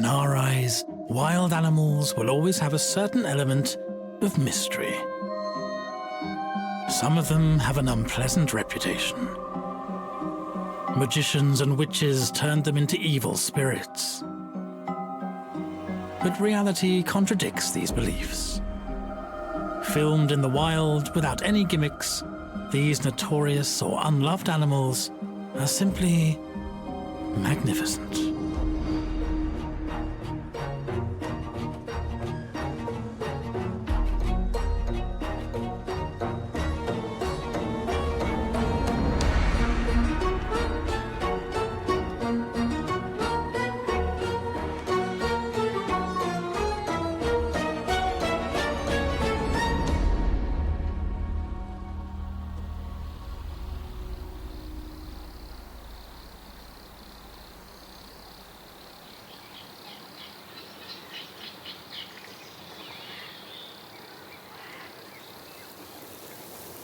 In our eyes, wild animals will always have a certain element of mystery. Some of them have an unpleasant reputation. Magicians and witches turned them into evil spirits. But reality contradicts these beliefs. Filmed in the wild without any gimmicks, these notorious or unloved animals are simply magnificent.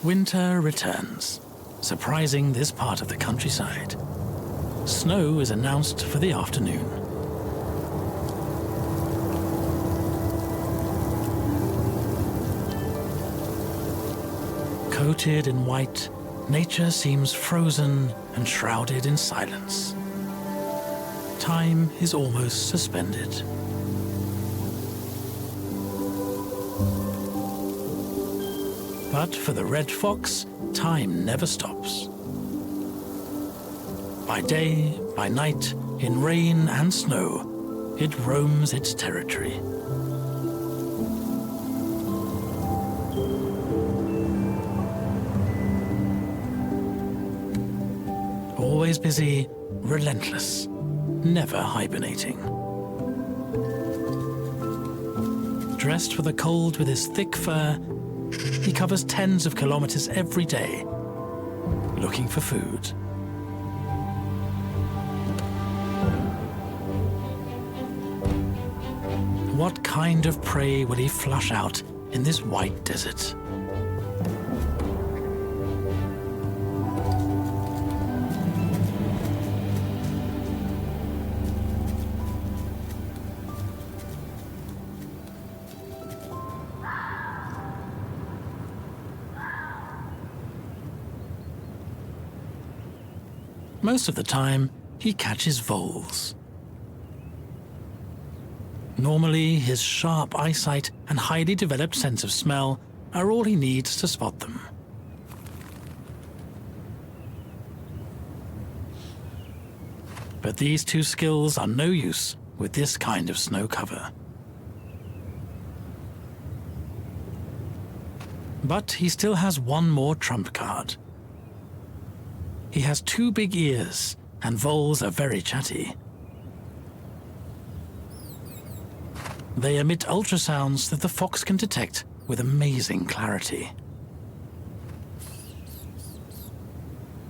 Winter returns, surprising this part of the countryside. Snow is announced for the afternoon. Coated in white, nature seems frozen and shrouded in silence. Time is almost suspended. But for the red fox, time never stops. By day, by night, in rain and snow, it roams its territory. Always busy, relentless, never hibernating. Dressed for the cold with his thick fur, he covers tens of kilometers every day, looking for food. What kind of prey will he flush out in this white desert? Most of the time, he catches voles. Normally, his sharp eyesight and highly developed sense of smell are all he needs to spot them. But these two skills are no use with this kind of snow cover. But he still has one more trump card. He has two big ears, and voles are very chatty. They emit ultrasounds that the fox can detect with amazing clarity.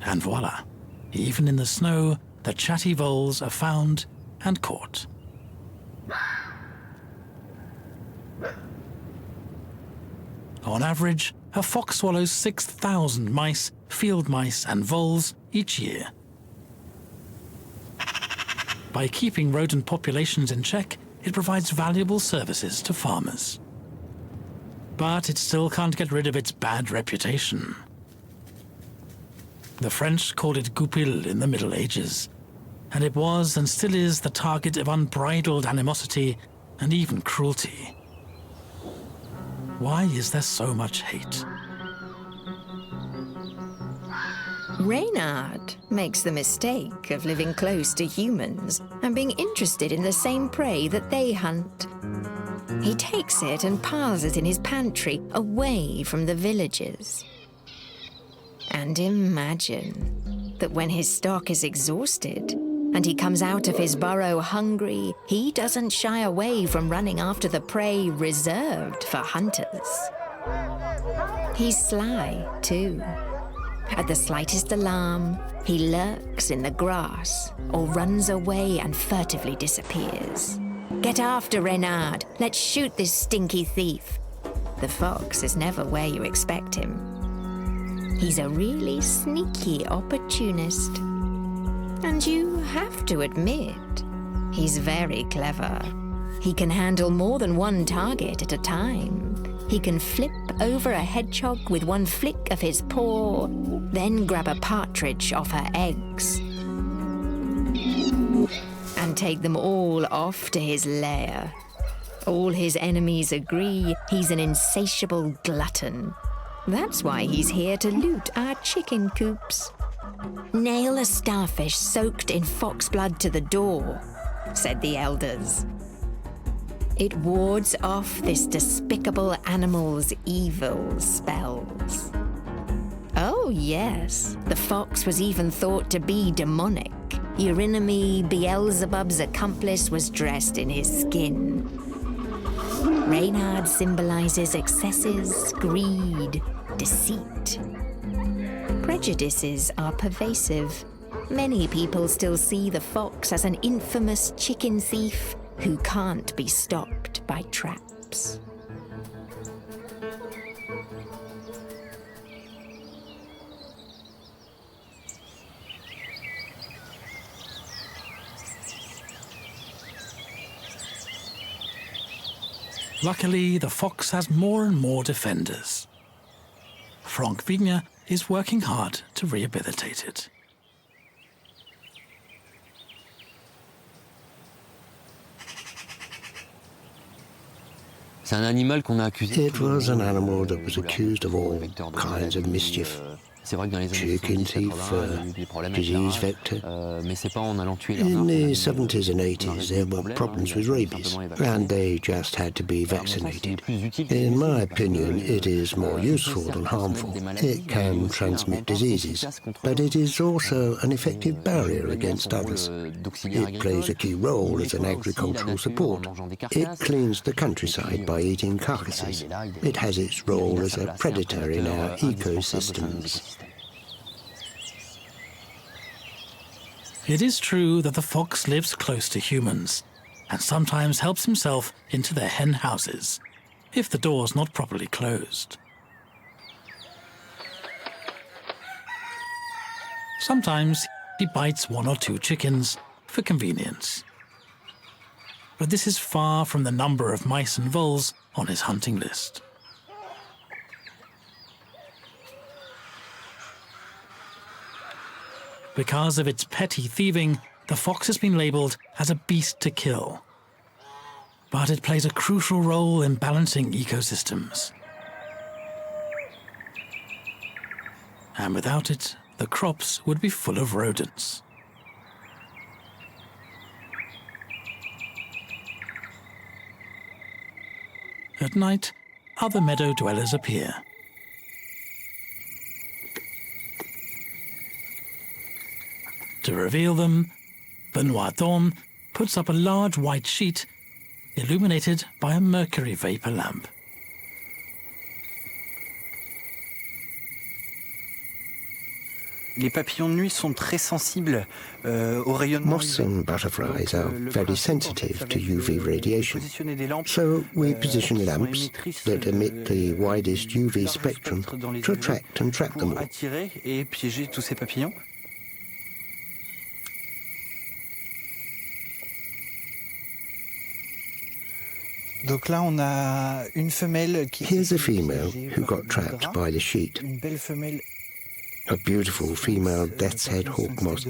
And voila, even in the snow, the chatty voles are found and caught. On average, a fox swallows 6,000 mice, field mice, and voles each year. By keeping rodent populations in check, it provides valuable services to farmers. But it still can't get rid of its bad reputation. The French called it goupil in the Middle Ages, and it was and still is the target of unbridled animosity and even cruelty. Why is there so much hate? Reynard makes the mistake of living close to humans and being interested in the same prey that they hunt. He takes it and piles it in his pantry, away from the villagers. And imagine that when his stock is exhausted and he comes out of his burrow hungry, he doesn't shy away from running after the prey reserved for hunters. He's sly, too. At the slightest alarm, he lurks in the grass or runs away and furtively disappears. Get after Reynard. Let's shoot this stinky thief. The fox is never where you expect him. He's a really sneaky opportunist. And you have to admit, He's very clever. He can handle more than one target at a time. He can flip over a hedgehog with one flick of his paw, then grab a partridge off her eggs and take them all off to his lair. All his enemies agree he's an insatiable glutton. That's why he's here to loot our chicken coops. Nail a starfish soaked in fox blood to the door, said the elders. It wards off this despicable animal's evil spells. Oh yes, the fox was even thought to be demonic. Your enemy, Beelzebub's accomplice, was dressed in his skin. Reynard symbolizes excesses, greed, deceit. Prejudices are pervasive. Many people still see the fox as an infamous chicken thief who can't be stopped by traps. Luckily, the fox has more and more defenders. Frank Wigner is working hard to rehabilitate it. It was an animal that was accused of all kinds of mischief. Chicken thief, disease vector. In the 70s and 80s, there were problems with rabies, and they just had to be vaccinated. In my opinion, it is more useful than harmful. It can transmit diseases, but it is also an effective barrier against others. It plays a key role as an agricultural support. It cleans the countryside by eating carcasses. It has its role as a predator in our ecosystems. It is true that the fox lives close to humans and sometimes helps himself into their hen houses, if the door's not properly closed. Sometimes he bites one or two chickens for convenience. But this is far from the number of mice and voles on his hunting list. Because of its petty thieving, the fox has been labelled as a beast to kill. But it plays a crucial role in balancing ecosystems. And without it, the crops would be full of rodents. At night, other meadow dwellers appear. To reveal them, Benoit Daum puts up a large white sheet illuminated by a mercury vapor lamp. Les papillons de nuit sont très sensibles au rayonnement. Moths and butterflies are very sensitive to UV radiation. So we position lamps that emit the widest UV spectrum to attract and trap them all. Attirer et piéger tous ces papillons. Donc là, on a une femelle qui. Here's a female who got trapped by the sheet. Une belle femelle. A beautiful female death's head hawk moth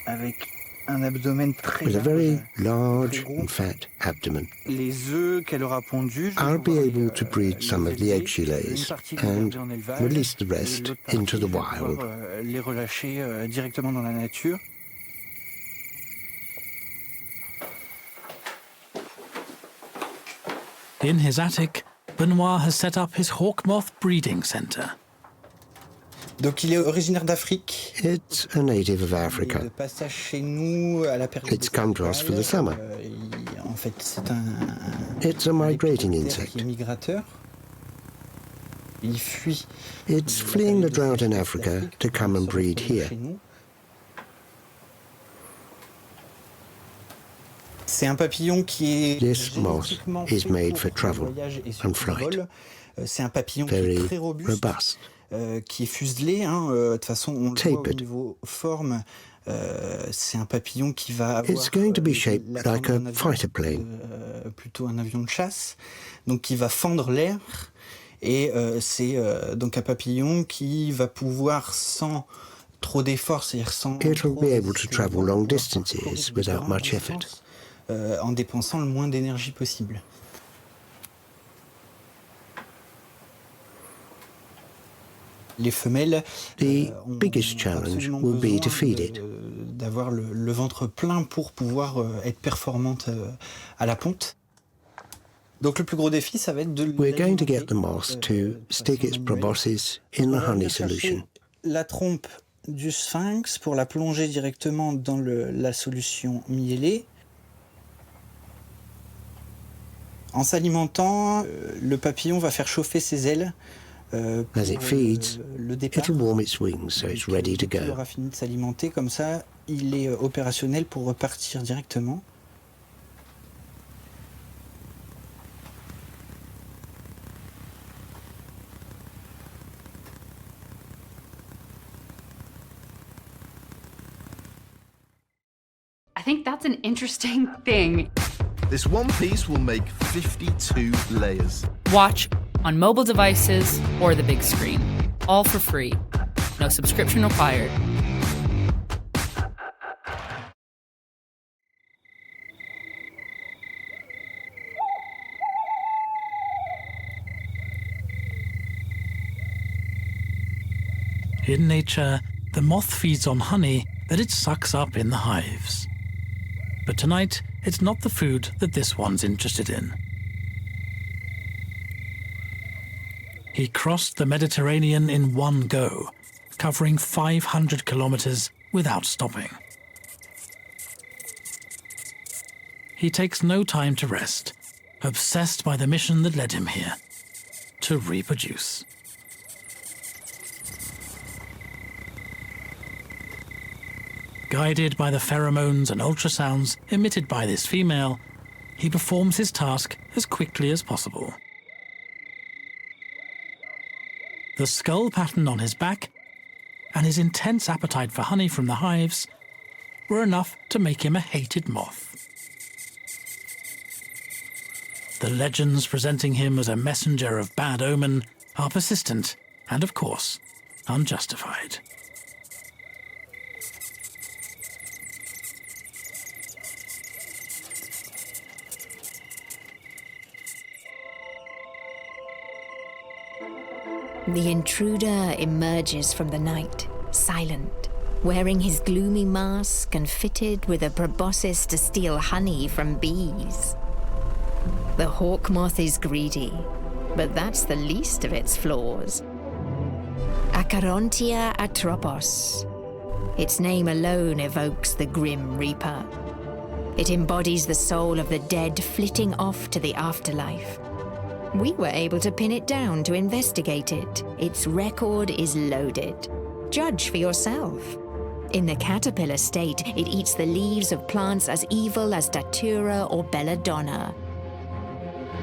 avec un abdomen très with a very large très gros. and fat abdomen. Les œufs qu'elle aura pondus. I'll be able to breed some of the eggs she lays and release the rest into the wild. Les relâcher directement dans la nature. In his attic, Benoit has set up his Hawk Moth breeding center. Donc il est originaire d'Afrique. It's a native of Africa. De passage chez nous à la période. It's come to us for the summer. En fait, c'est un. It's a migrating insect. Qui est migrateur. Il fuit. It's fleeing the drought in Africa to come and breed here. C'est un papillon qui est. This moth is made for travel and flight. C'est un papillon qui Very est très robuste. robust. Qui est fuselé, de toute façon on le voit au niveau forme, C'est un papillon qui va avoir It's going to be shaped la like forme a d'un avion, fighter plane. plutôt un avion de chasse, donc qui va fendre l'air. Et c'est donc un papillon qui va pouvoir, sans trop d'efforts, c'est-à-dire sans It'll be able to résister travel au vent, long pouvoir distances parcourir without différentes much effort. distances, en dépensant le moins d'énergie possible. Les femelles The biggest ont challenge absolument will be to besoin feed it. d'avoir le ventre plein pour pouvoir être performantes à la ponte. Donc le plus gros défi, ça va être de We're going to get l'alimenter, the moth to de stick façon its manuelle. proboscis Donc, in on the va honey venir chercher solution. la trompe du sphinx pour la plonger directement dans la solution miellée. En s'alimentant, le papillon va faire chauffer ses ailes pour As it feeds, le départ. it'll warm its wings so it's ready to Dès qu'il go. aura fini de s'alimenter, comme ça, il est opérationnel pour repartir directement. I think that's an interesting thing. This one piece will make 52 layers. Watch on mobile devices or the big screen. All for free. No subscription required. In nature, the moth feeds on honey that it sucks up in the hives. But tonight, it's not the food that this one's interested in. He crossed the Mediterranean in one go, covering 500 kilometers without stopping. He takes no time to rest, obsessed by the mission that led him here, to reproduce. Guided by the pheromones and ultrasounds emitted by this female, he performs his task as quickly as possible. The skull pattern on his back and his intense appetite for honey from the hives were enough to make him a hated moth. The legends presenting him as a messenger of bad omen are persistent and, of course, unjustified. The intruder emerges from the night, silent, wearing his gloomy mask and fitted with a proboscis to steal honey from bees. The hawk moth is greedy, but that's the least of its flaws. Acherontia atropos. Its name alone evokes the grim reaper. It embodies the soul of the dead flitting off to the afterlife. We were able to pin it down to investigate it. Its record is loaded. Judge for yourself. In the caterpillar state, it eats the leaves of plants as evil as datura or belladonna.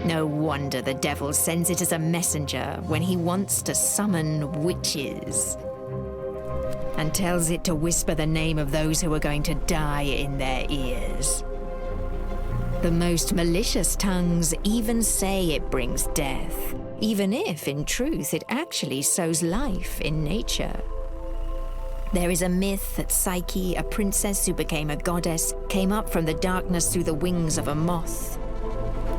No wonder the devil sends it as a messenger when he wants to summon witches, and tells it to whisper the name of those who are going to die in their ears. The most malicious tongues even say it brings death, even if, in truth, it actually sows life in nature. There is a myth that Psyche, a princess who became a goddess, came up from the darkness through the wings of a moth.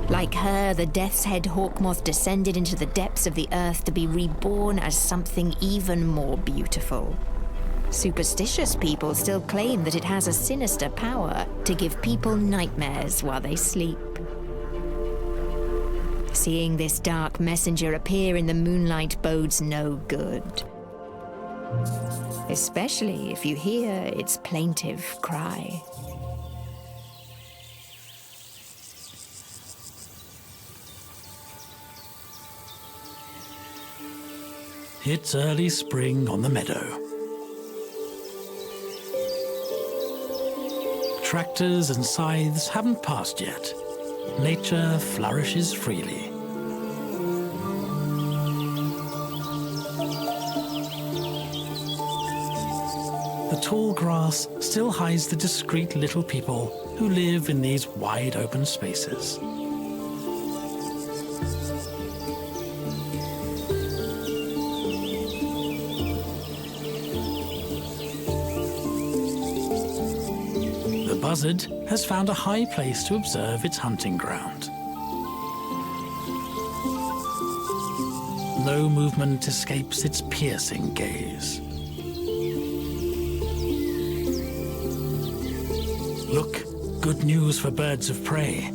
Like her, the death's head hawk moth descended into the depths of the earth to be reborn as something even more beautiful. Superstitious people still claim that it has a sinister power to give people nightmares while they sleep. Seeing this dark messenger appear in the moonlight bodes no good, especially if you hear its plaintive cry. It's early spring on the meadow. Tractors and scythes haven't passed yet. Nature flourishes freely. the tall grass still hides the discreet little people who live in these wide open spaces. The buzzard has found a high place to observe its hunting ground. No movement escapes its piercing gaze. Look, good news for birds of prey.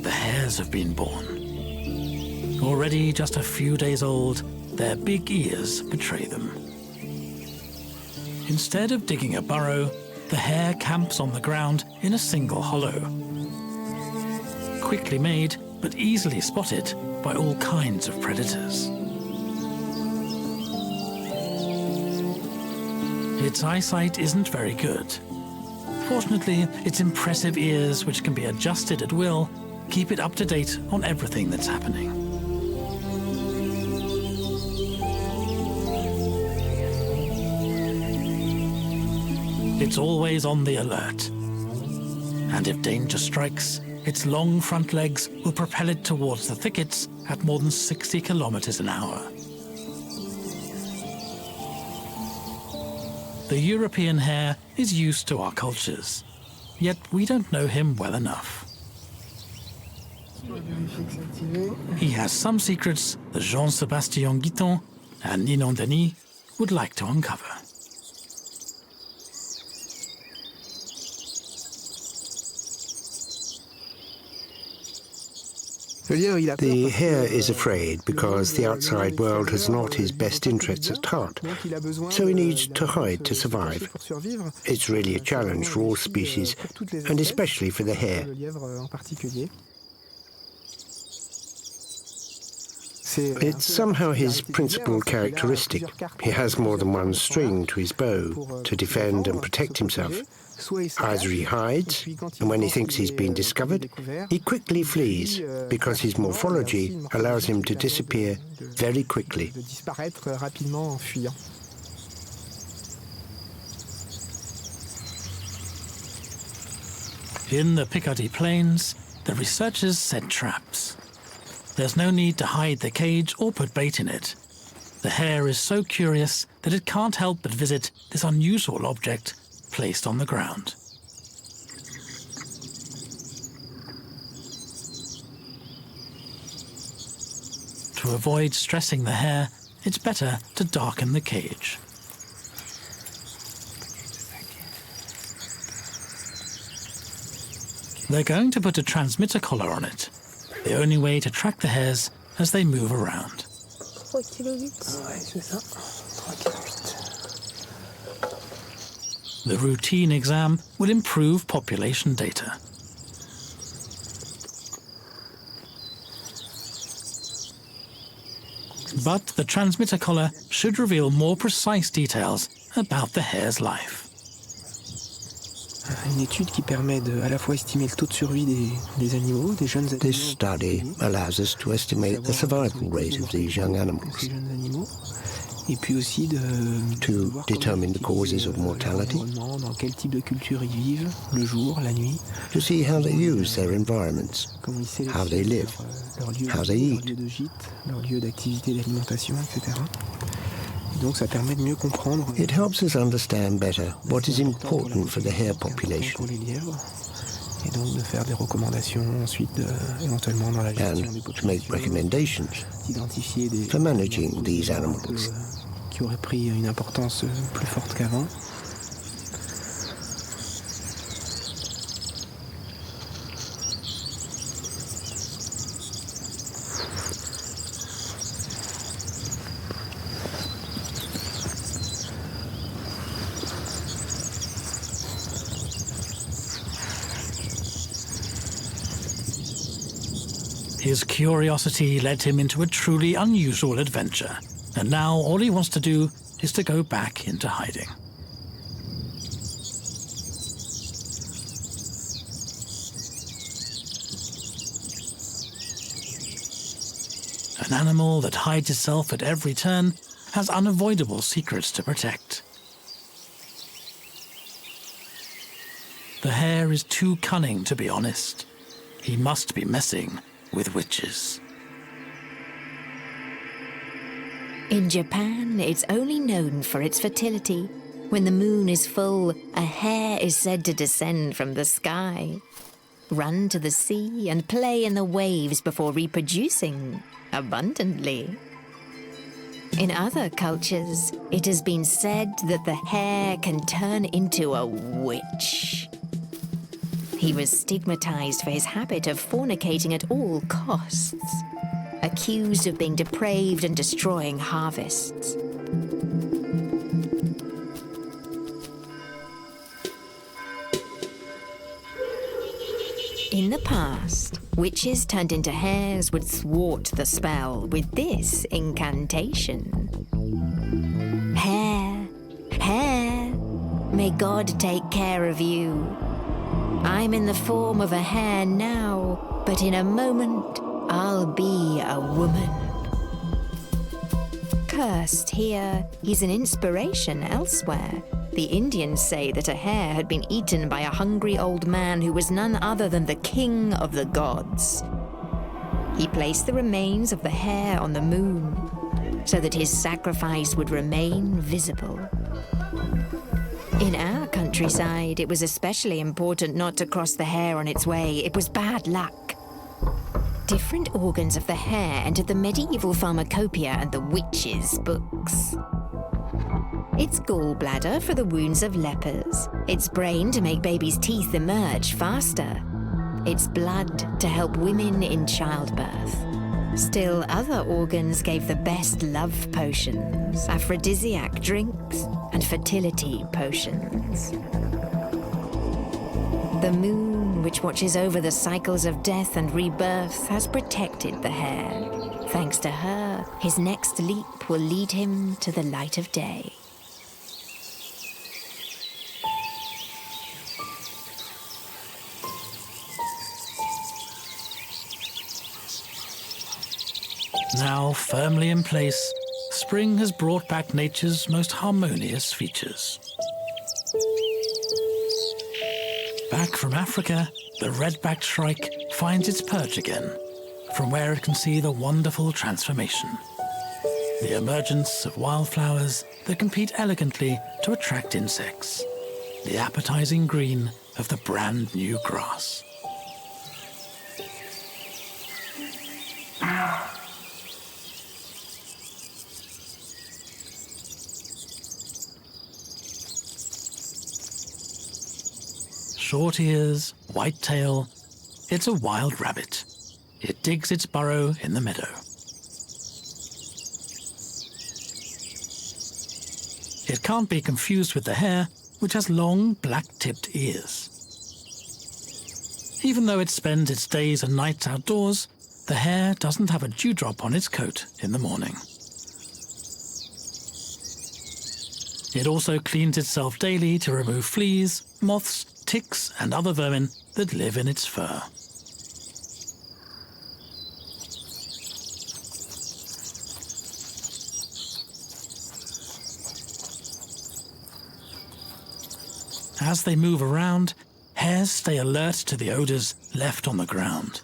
The hares have been born. Already just a few days old, their big ears betray them. Instead of digging a burrow, the hare camps on the ground in a single hollow. Quickly made, but easily spotted by all kinds of predators. Its eyesight isn't very good. Fortunately, its impressive ears, which can be adjusted at will, keep it up to date on everything that's happening. It's always on the alert. And if danger strikes, its long front legs will propel it towards the thickets at more than 60 kilometers an hour. The European hare is used to our cultures, yet we don't know him well enough. He has some secrets that Jean-Sébastien Guiton and Ninon Denis would like to uncover. The hare is afraid because the outside world has not his best interests at heart, so he needs to hide to survive. It's really a challenge for all species, and especially for the hare. It's somehow his principal characteristic. He has more than one string to his bow to defend and protect himself. Either he hides, and when he thinks he's been discovered, he quickly flees, because his morphology allows him to disappear very quickly. In the Picardy Plains, the researchers set traps. There's no need to hide the cage or put bait in it. The hare is so curious that it can't help but visit this unusual object placed on the ground. To avoid stressing the hare, it's better to darken the cage. They're going to put a transmitter collar on it, the only way to track the hares as they move around. The routine exam will improve population data. But the transmitter collar should reveal more precise details about the hare's life. Une étude qui permet de à la fois estimer le taux de survie des animaux, des jeunes animaux. This study allows us to estimate the survival rate of these young animals, et puis aussi to determine the causes of mortality, dans quel type de culture ils vivent, le jour, la nuit, to see how they use their environments, comment ils sélectionnent how they live, leur lieu, how they eat. leur lieu de gîte, leur lieu d'activité, d'alimentation, etc. Et donc ça permet de mieux comprendre. It helps us understand better what is important for the hare population pour les lièvres, et donc de faire des recommandations ensuite éventuellement dans la gestion des and to make recommendations d'identifier des for managing these animals. qui auraient pris une importance plus forte qu'avant. His curiosity led him into a truly unusual adventure, and now all he wants to do is to go back into hiding. An animal that hides itself at every turn has unavoidable secrets to protect. The hare is too cunning to be honest. He must be messing with witches. In Japan, it's only known for its fertility. When the moon is full, a hare is said to descend from the sky, run to the sea, and play in the waves before reproducing abundantly. In other cultures, it has been said that the hare can turn into a witch. He was stigmatized for his habit of fornicating at all costs, accused of being depraved and destroying harvests. In the past, witches turned into hares would thwart the spell with this incantation. Hare, hare, may God take care of you. I'm in the form of a hare now, but in a moment I'll be a woman. Cursed here, he's an inspiration elsewhere. The Indians say that a hare had been eaten by a hungry old man who was none other than the king of the gods. He placed the remains of the hare on the moon so that his sacrifice would remain visible. In our countryside, it was especially important not to cross the hare on its way. It was bad luck. Different organs of the hare entered the medieval pharmacopoeia and the witches' books. Its gallbladder for the wounds of lepers, its brain to make babies' teeth emerge faster, its blood to help women in childbirth. Still, other organs gave the best love potions, aphrodisiac drinks, and fertility potions. The moon, which watches over the cycles of death and rebirth, has protected the hare. Thanks to her, his next leap will lead him to the light of day. Now firmly in place, spring has brought back nature's most harmonious features. Back from Africa, the red-backed shrike finds its perch again, from where it can see the wonderful transformation. The emergence of wildflowers that compete elegantly to attract insects. The appetizing green of the brand new grass. Short ears, white tail, it's a wild rabbit. It digs its burrow in the meadow. It can't be confused with the hare, which has long, black-tipped ears. Even though it spends its days and nights outdoors, the hare doesn't have a dewdrop on its coat in the morning. It also cleans itself daily to remove fleas, moths, ticks, and other vermin that live in its fur. As they move around, hares stay alert to the odors left on the ground.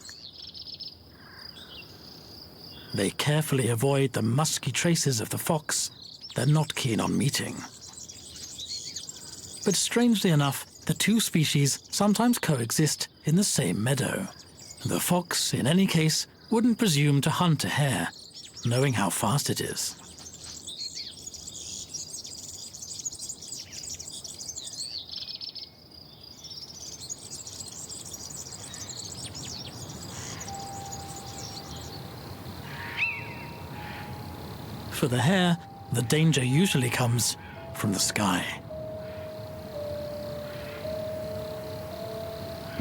They carefully avoid the musky traces of the fox they're not keen on meeting. But strangely enough, the two species sometimes coexist in the same meadow. The fox, in any case, wouldn't presume to hunt a hare, knowing how fast it is. For the hare, the danger usually comes from the sky.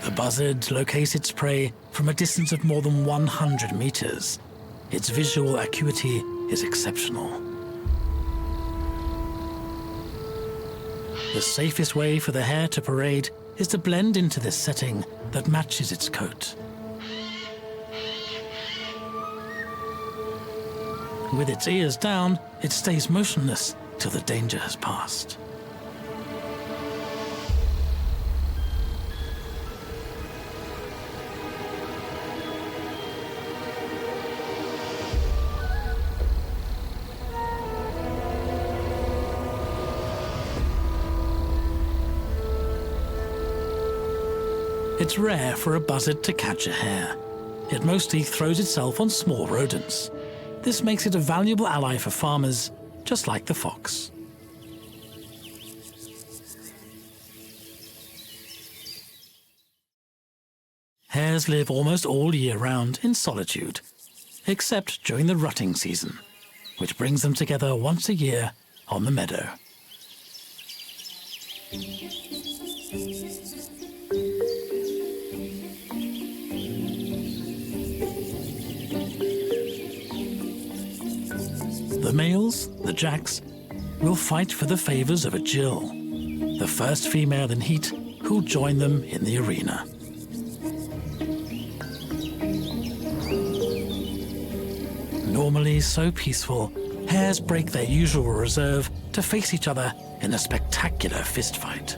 The buzzard locates its prey from a distance of more than 100 meters. Its visual acuity is exceptional. The safest way for the hare to parade is to blend into this setting that matches its coat. With its ears down, it stays motionless till the danger has passed. It's rare for a buzzard to catch a hare. It mostly throws itself on small rodents. This makes it a valuable ally for farmers, just like the fox. Hares live almost all year round in solitude, except during the rutting season, which brings them together once a year on the meadow. The males, the jacks, will fight for the favors of a Jill, the first female in heat who'll join them in the arena. Normally so peaceful, hares break their usual reserve to face each other in a spectacular fistfight.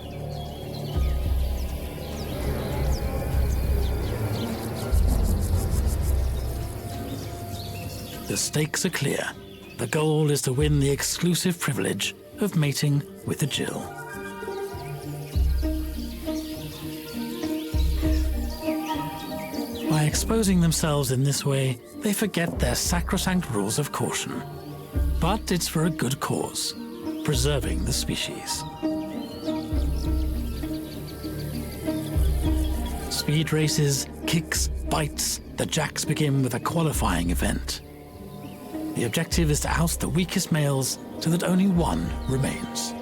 The stakes are clear. The goal is to win the exclusive privilege of mating with the Jill. By exposing themselves in this way, they forget their sacrosanct rules of caution. But it's for a good cause, preserving the species. Speed races, kicks, bites, the jacks begin with a qualifying event. The objective is to oust the weakest males so that only one remains.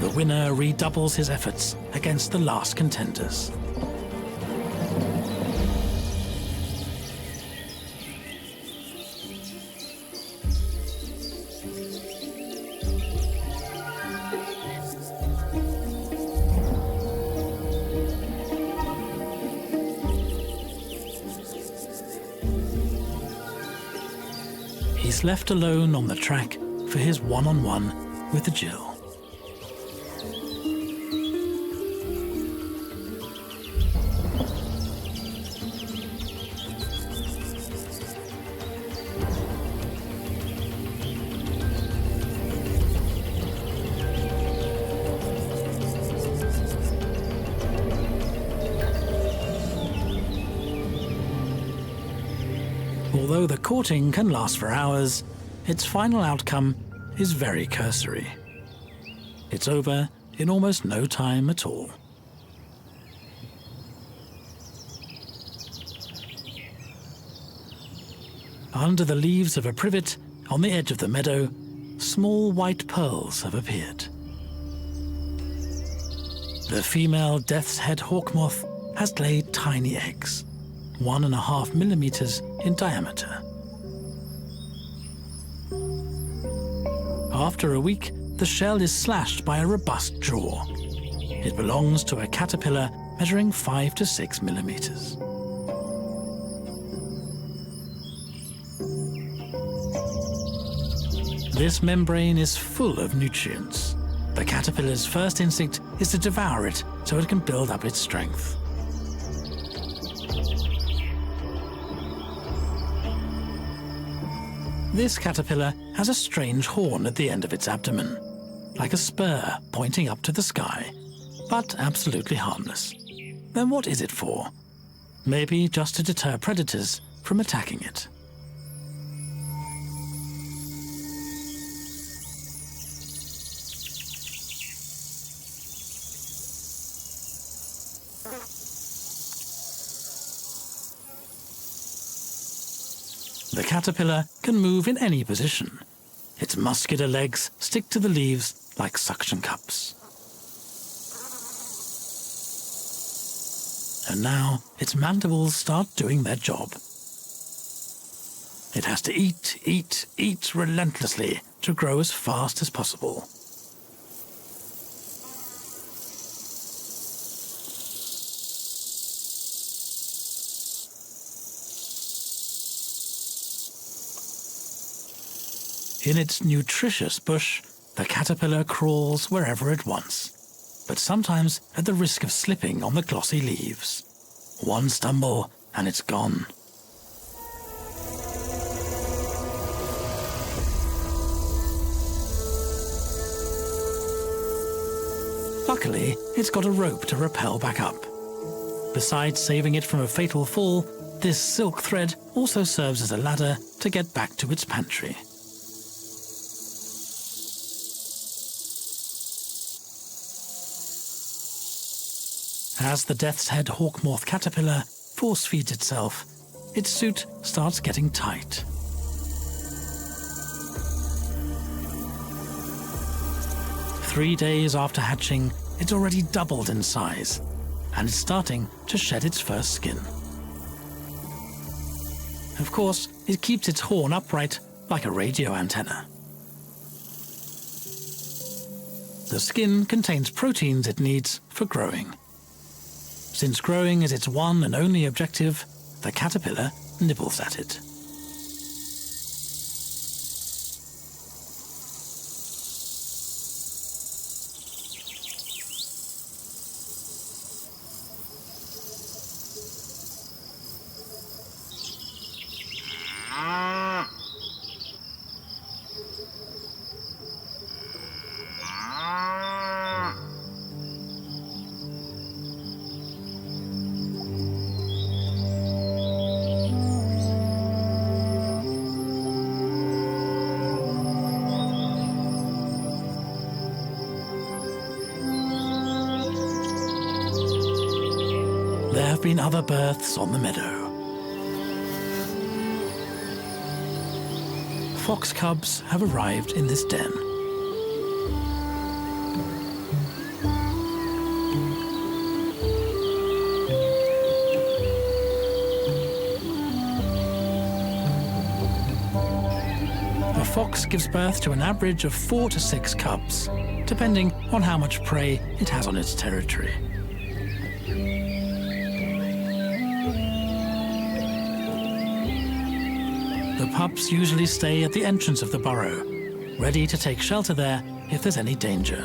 The winner redoubles his efforts against the last contenders. He's left alone on the track for his one-on-one with the Jill. Although the courting can last for hours, its final outcome is very cursory. It's over in almost no time at all. Under the leaves of a privet on the edge of the meadow, small white pearls have appeared. The female death's head hawk moth has laid tiny eggs, 1.5 millimeters in diameter. After a week, the shell is slashed by a robust jaw. It belongs to a caterpillar measuring 5 to 6 millimeters. This membrane is full of nutrients. The caterpillar's first instinct is to devour it so it can build up its strength. This caterpillar has a strange horn at the end of its abdomen, like a spur pointing up to the sky, but absolutely harmless. Then what is it for? Maybe just to deter predators from attacking it. The caterpillar can move in any position. Its muscular legs stick to the leaves like suction cups. And now its mandibles start doing their job. It has to eat relentlessly to grow as fast as possible. In its nutritious bush, the caterpillar crawls wherever it wants, but sometimes at the risk of slipping on the glossy leaves. One stumble and it's gone. Luckily, it's got a rope to rappel back up. Besides saving it from a fatal fall, this silk thread also serves as a ladder to get back to its pantry. As the death's head hawk moth caterpillar force feeds itself, its suit starts getting tight. Three days after hatching, it's already doubled in size, and it's starting to shed its first skin. Of course, it keeps its horn upright like a radio antenna. The skin contains proteins it needs for growing. Since growing is its one and only objective, the caterpillar nibbles at it. There have been other births on the meadow. Fox cubs have arrived in this den. A fox gives birth to an average of 4 to 6 cubs, depending on how much prey it has on its territory. The pups usually stay at the entrance of the burrow, ready to take shelter there if there's any danger.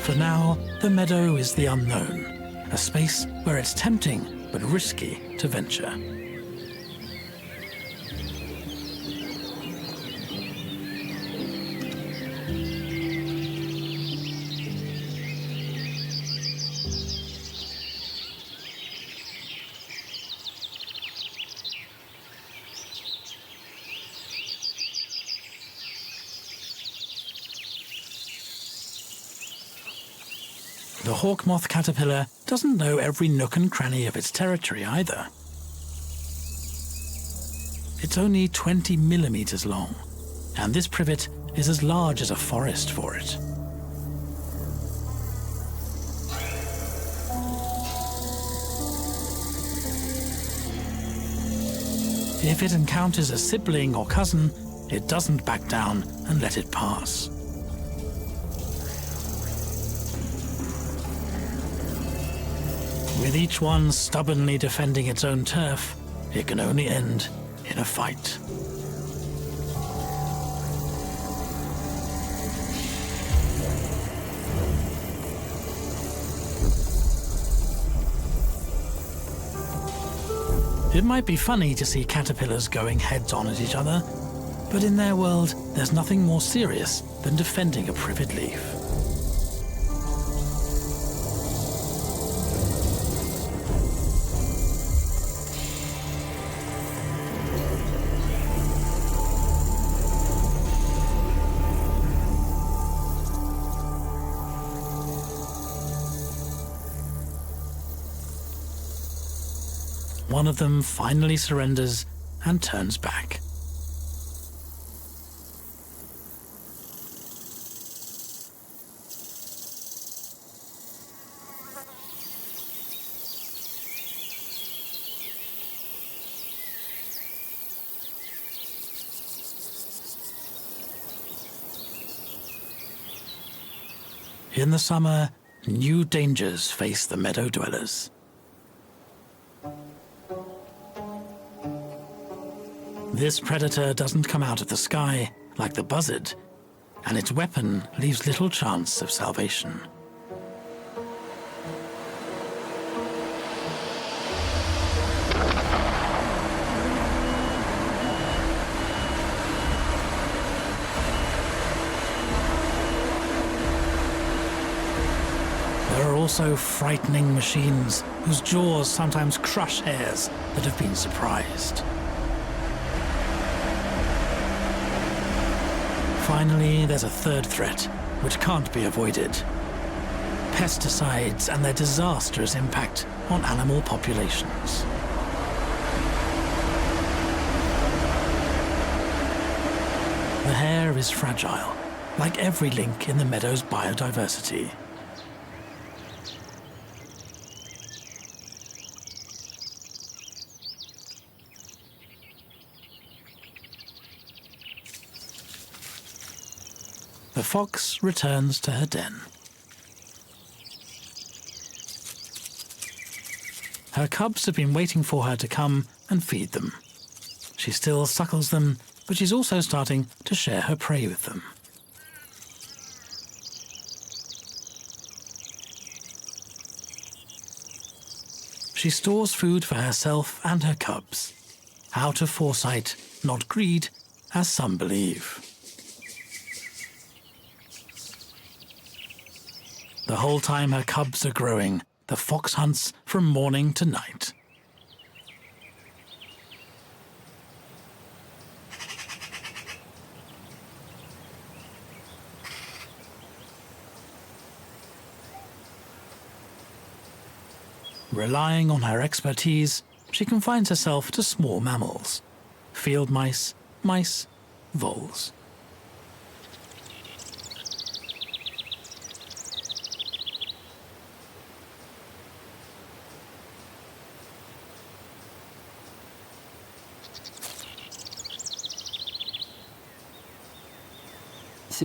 For now, the meadow is the unknown, a space where it's tempting but risky to venture. The hawk moth caterpillar doesn't know every nook and cranny of its territory either. It's only 20 millimeters long, and this privet is as large as a forest for it. If it encounters a sibling or cousin, it doesn't back down and let it pass. With each one stubbornly defending its own turf, it can only end in a fight. It might be funny to see caterpillars going heads-on at each other, but in their world, there's nothing more serious than defending a privet leaf. One of them finally surrenders and turns back. In the summer, new dangers face the meadow dwellers. This predator doesn't come out of the sky like the buzzard, and its weapon leaves little chance of salvation. also frightening machines whose jaws sometimes crush hares that have been surprised. Finally, there's a third threat, which can't be avoided. Pesticides and their disastrous impact on animal populations. The hare is fragile, like every link in the meadow's biodiversity. The fox returns to her den. Her cubs have been waiting for her to come and feed them. She still suckles them, but she's also starting to share her prey with them. She stores food for herself and her cubs, out of foresight, not greed, as some believe. The whole time her cubs are growing, the fox hunts from morning to night. Relying on her expertise, she confines herself to small mammals: field mice, mice, voles.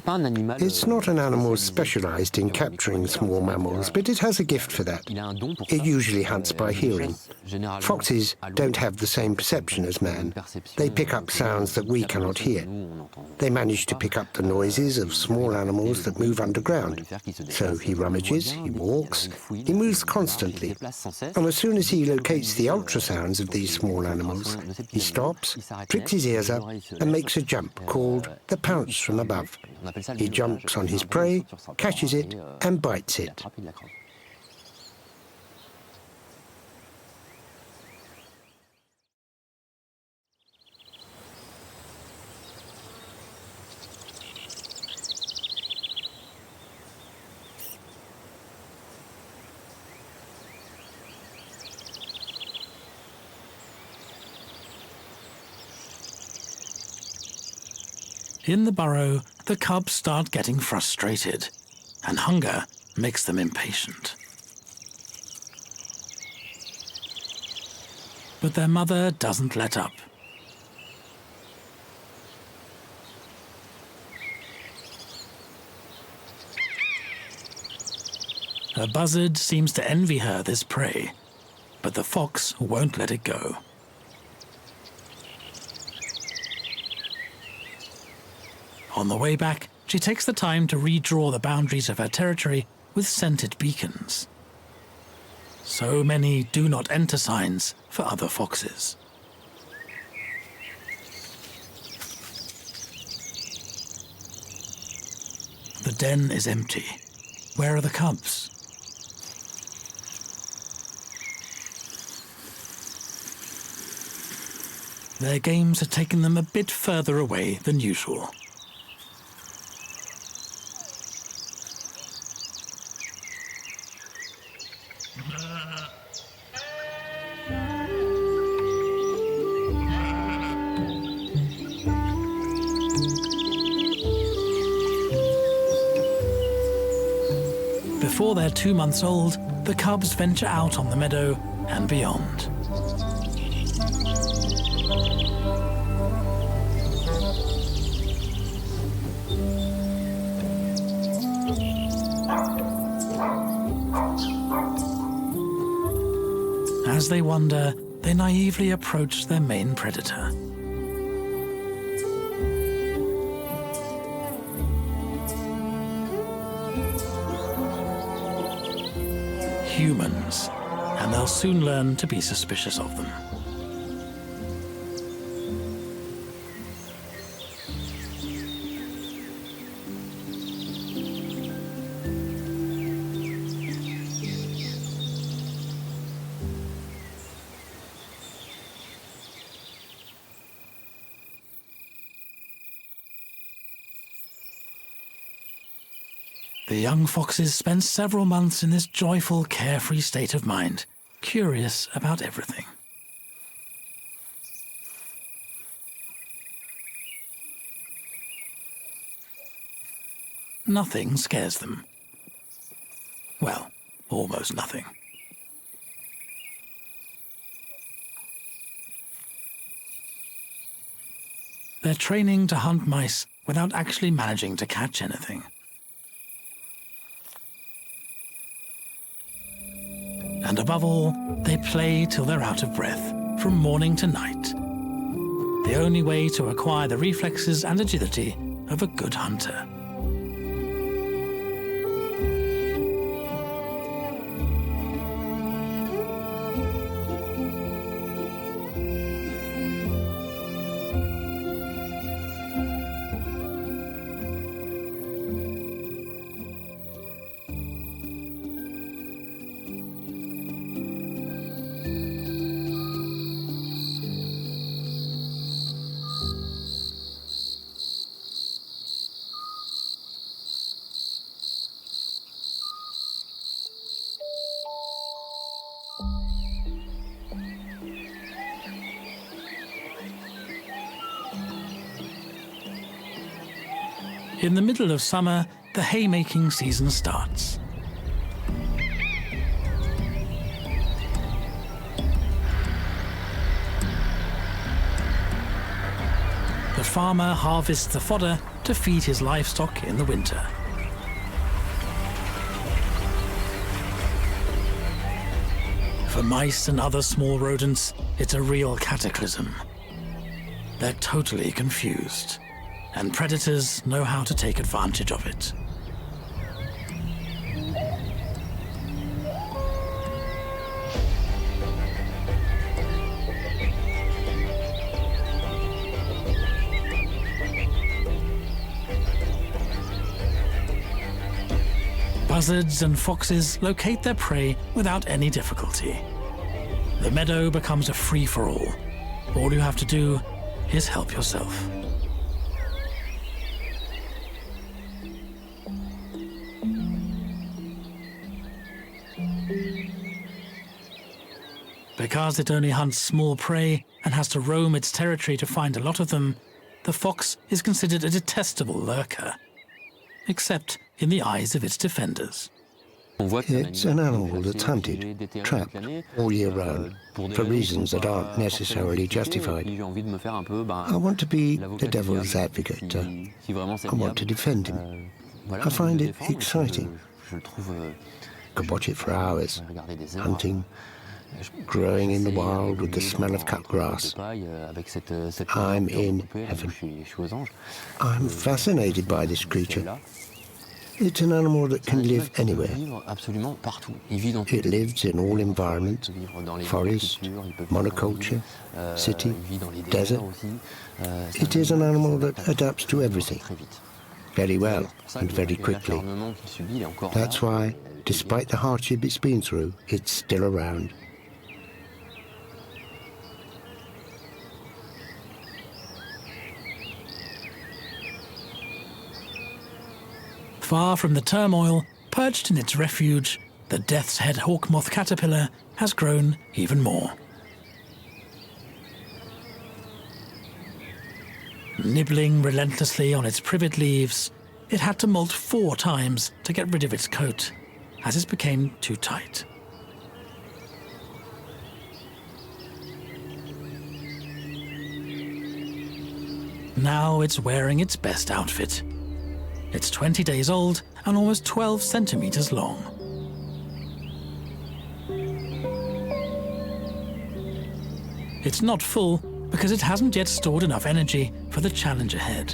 It's not an animal specialized in capturing small mammals, but it has a gift for that. It usually hunts by hearing. Foxes don't have the same perception as man. They pick up sounds that we cannot hear. They manage to pick up the noises of small animals that move underground. So he rummages, he walks, he moves constantly. And as soon as he locates the ultrasounds of these small animals, he stops, pricks his ears up, and makes a jump called the pounce from above. He jumps on his prey, catches it, and bites it. In the burrow, the cubs start getting frustrated, and hunger makes them impatient. But their mother doesn't let up. Her buzzard seems to envy her this prey, but the fox won't let it go. On the way back, she takes the time to redraw the boundaries of her territory with scented beacons. So many do not enter signs for other foxes. The den is empty. Where are the cubs? Their games have taken them a bit further away than usual. Before they're 2 months old, the cubs venture out on the meadow and beyond. As they wander, they naively approach their main predator. Humans, and they'll soon learn to be suspicious of them. The young foxes spend several months in this joyful, carefree state of mind, curious about everything. Nothing scares them. Well, almost nothing. They're training to hunt mice without actually managing to catch anything. And above all, they play till they're out of breath, from morning to night. The only way to acquire the reflexes and agility of a good hunter. In the middle of summer, the haymaking season starts. The farmer harvests the fodder to feed his livestock in the winter. For mice and other small rodents, it's a real cataclysm. They're totally confused, and predators know how to take advantage of it. Buzzards and foxes locate their prey without any difficulty. The meadow becomes a free-for-all. All you have to do is help yourself. Because it only hunts small prey and has to roam its territory to find a lot of them, the fox is considered a detestable lurker, except in the eyes of its defenders. It's an animal that's hunted, trapped, all year round, for reasons that aren't necessarily justified. I want to be the devil's advocate. I want to defend him. I find it exciting. Could watch it for hours, hunting, growing in the wild with the smell of cut grass. I'm in heaven. I'm fascinated by this creature. It's an animal that can live anywhere. It lives in all environments, forest, monoculture, city, desert. It is an animal that adapts to everything, very well and very quickly. That's why, despite the hardship it's been through, it's still around. Far from the turmoil, perched in its refuge, the death's head hawk moth caterpillar has grown even more. Nibbling relentlessly on its privet leaves, it had to molt 4 times to get rid of its coat, as it became too tight. Now it's wearing its best outfit. It's 20 days old and almost 12 centimeters long. It's not full because it hasn't yet stored enough energy for the challenge ahead.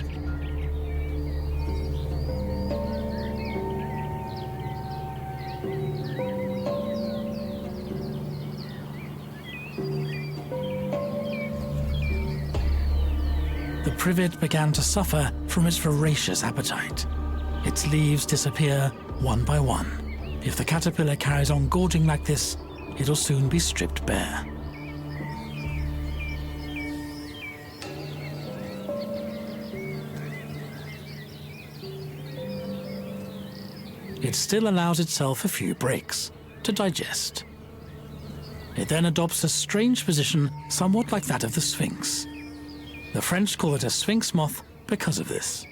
The privet began to suffer from its voracious appetite. Its leaves disappear one by one. If the caterpillar carries on gorging like this, it'll soon be stripped bare. it still allows itself a few breaks to digest. It then adopts a strange position somewhat like that of the Sphinx. The French call it a Sphinx moth because of this.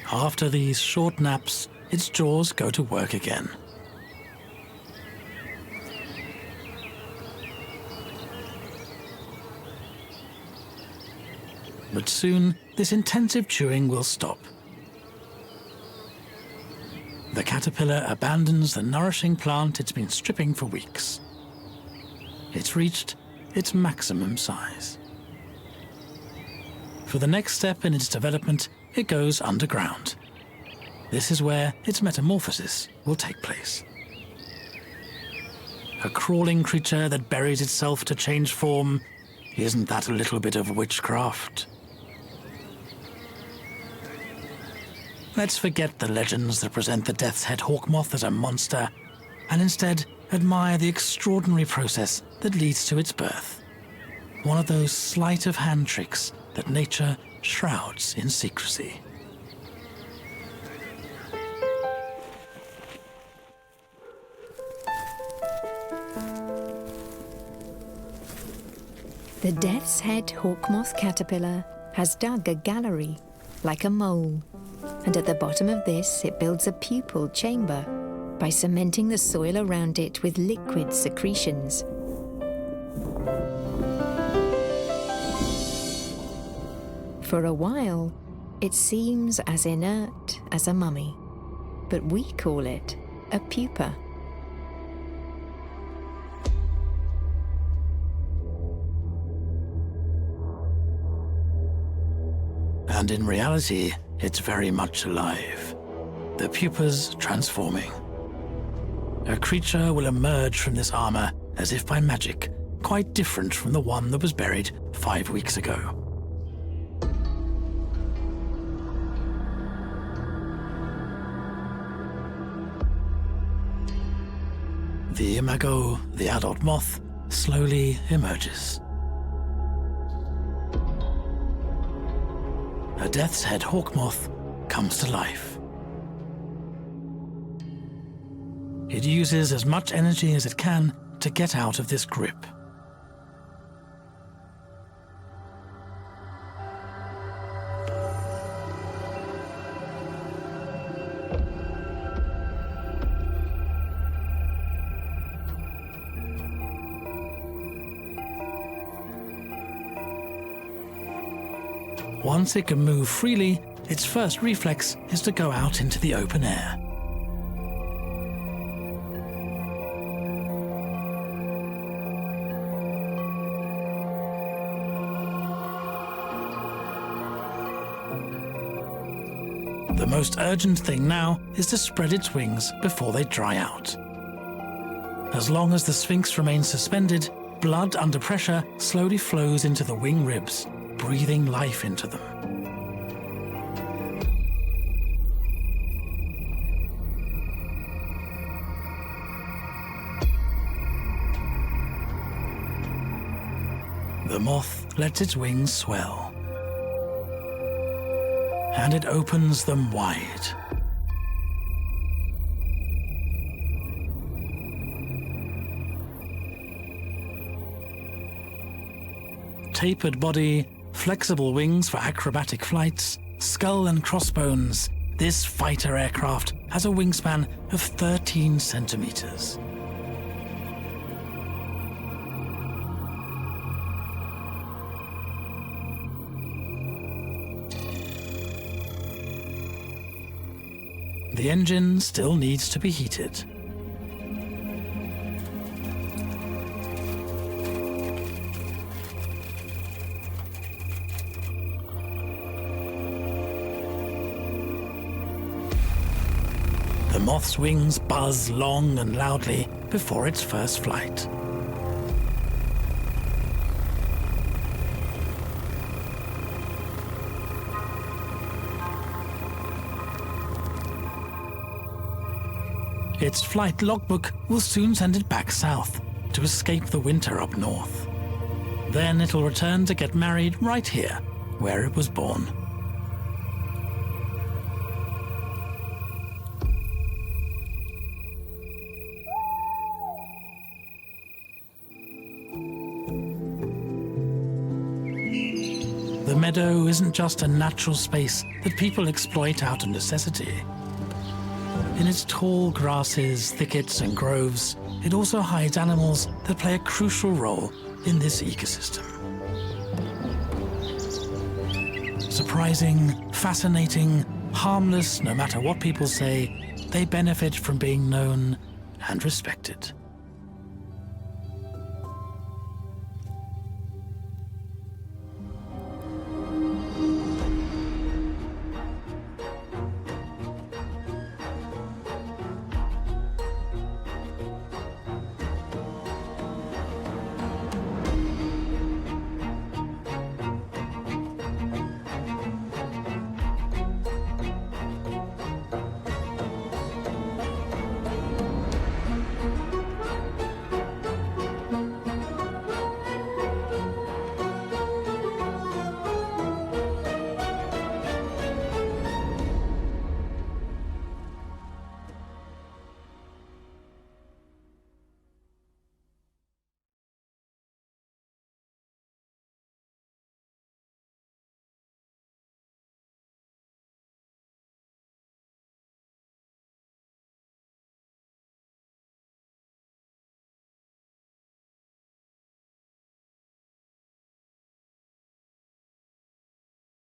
After these short naps, its jaws go to work again. But soon, this intensive chewing will stop. The caterpillar abandons the nourishing plant it's been stripping for weeks. It's reached its maximum size. For the next step in its development, it goes underground. This is where its metamorphosis will take place. A crawling creature that buries itself to change form, isn't that a little bit of witchcraft? Let's forget the legends that present the death's head hawk moth as a monster, and instead admire the extraordinary process that leads to its birth. One of those sleight of hand tricks that nature shrouds in secrecy. The death's head hawk moth caterpillar has dug a gallery, like a mole, and at the bottom of this it builds a pupal chamber by cementing the soil around it with liquid secretions. For a while, it seems as inert as a mummy, but we call it a pupa. And in reality, it's very much alive. The pupa's transforming. A creature will emerge from this armor as if by magic, quite different from the one that was buried 5 weeks ago. The imago, the adult moth, slowly emerges. A death's head hawk moth comes to life. It uses as much energy as it can to get out of this grip. Once it can move freely, its first reflex is to go out into the open air. The most urgent thing now is to spread its wings before they dry out. As long as the Sphinx remains suspended, blood under pressure slowly flows into the wing ribs, breathing life into them. The moth lets its wings swell, and it opens them wide. Tapered body, flexible wings for acrobatic flights, skull and crossbones, this fighter aircraft has a wingspan of 13 centimeters. The engine still needs to be heated. The moth's wings buzz long and loudly before its first flight. Its flight logbook will soon send it back south to escape the winter up north. Then it'll return to get married right here, where it was born. The meadow isn't just a natural space that people exploit out of necessity. In its tall grasses, thickets, and groves, it also hides animals that play a crucial role in this ecosystem. Surprising, fascinating, harmless, no matter what people say, they benefit from being known and respected.